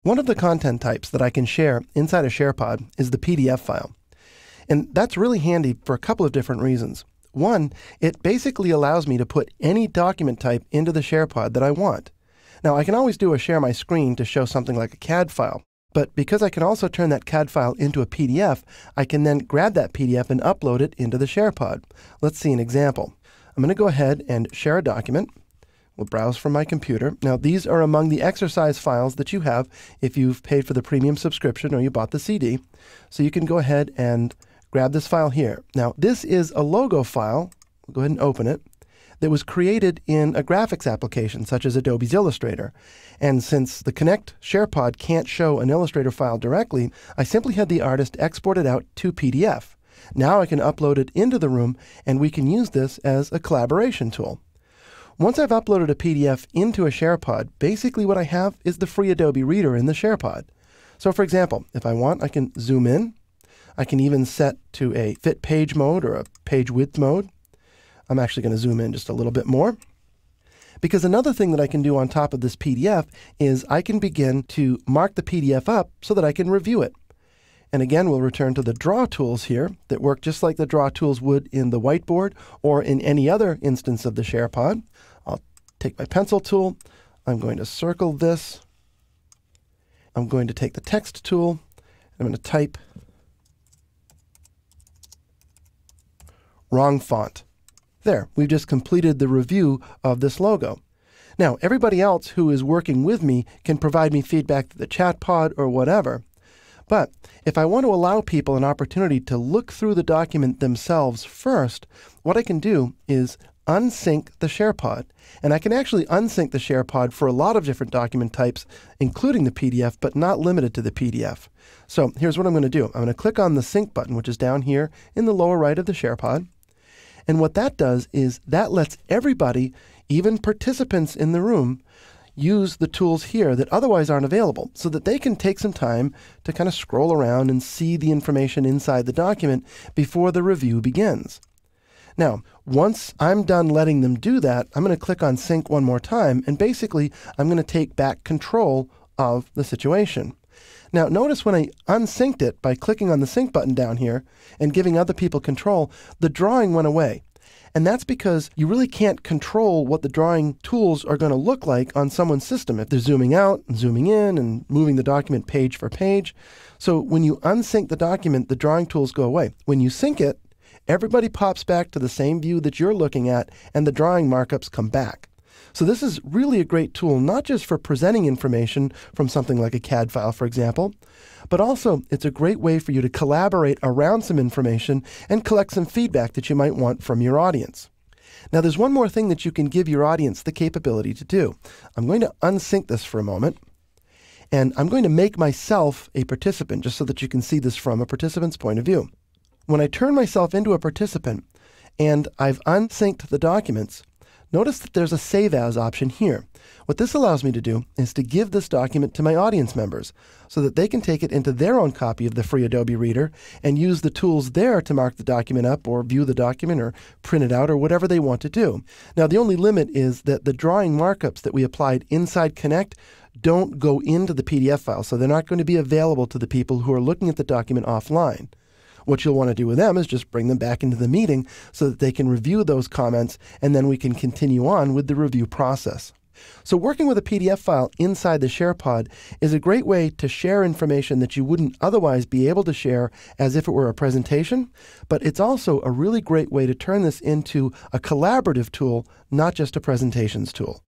One of the content types that I can share inside a SharePod is the PDF file. And that's really handy for a couple of different reasons. One, it basically allows me to put any document type into the SharePod that I want. Now, I can always do a share my screen to show something like a CAD file, but because I can also turn that CAD file into a PDF, I can then grab that PDF and upload it into the SharePod. Let's see an example. I'm going to go ahead and share a document. We'll browse from my computer. Now, these are among the exercise files that you have if you've paid for the premium subscription or you bought the CD. So you can go ahead and grab this file here. Now, this is a logo file. We'll go ahead and open it. That was created in a graphics application such as Adobe's Illustrator. And since the Connect SharePod can't show an Illustrator file directly, I simply had the artist export it out to PDF. Now I can upload it into the room and we can use this as a collaboration tool. Once I've uploaded a PDF into a SharePod, basically what I have is the free Adobe Reader in the SharePod. So for example, if I want, I can zoom in. I can even set to a fit page mode or a page width mode. I'm actually going to zoom in just a little bit more. Because another thing that I can do on top of this PDF is I can begin to mark the PDF up so that I can review it. And again, we'll return to the draw tools here that work just like the draw tools would in the whiteboard or in any other instance of the SharePod. I'll take my pencil tool. I'm going to circle this. I'm going to take the text tool. I'm going to type wrong font. There, we've just completed the review of this logo. Now, everybody else who is working with me can provide me feedback through the chat pod or whatever. But if I want to allow people an opportunity to look through the document themselves first, what I can do is unsync the SharePod. And I can actually unsync the SharePod for a lot of different document types, including the PDF, but not limited to the PDF. So here's what I'm going to do. I'm going to click on the sync button, which is down here in the lower right of the SharePod. And what that does is that lets everybody, even participants in the room, use the tools here that otherwise aren't available so that they can take some time to kind of scroll around and see the information inside the document before the review begins. Now, once I'm done letting them do that, I'm going to click on sync one more time, and basically I'm going to take back control of the situation. Now, notice when I unsynced it by clicking on the sync button down here and giving other people control, the drawing went away. And that's because you really can't control what the drawing tools are going to look like on someone's system if they're zooming out and zooming in and moving the document page for page. So when you unsync the document, the drawing tools go away. When you sync it, everybody pops back to the same view that you're looking at, and the drawing markups come back. So this is really a great tool, not just for presenting information from something like a CAD file, for example, but also it's a great way for you to collaborate around some information and collect some feedback that you might want from your audience. Now, there's one more thing that you can give your audience the capability to do. I'm going to unsync this for a moment, and I'm going to make myself a participant just so that you can see this from a participant's point of view. When I turn myself into a participant and I've unsynced the documents, notice that there's a Save As option here. What this allows me to do is to give this document to my audience members so that they can take it into their own copy of the free Adobe Reader and use the tools there to mark the document up or view the document or print it out or whatever they want to do. Now, the only limit is that the drawing markups that we applied inside Connect don't go into the PDF file, so they're not going to be available to the people who are looking at the document offline. What you'll want to do with them is just bring them back into the meeting so that they can review those comments, and then we can continue on with the review process. So working with a PDF file inside the SharePod is a great way to share information that you wouldn't otherwise be able to share as if it were a presentation, but it's also a really great way to turn this into a collaborative tool, not just a presentations tool.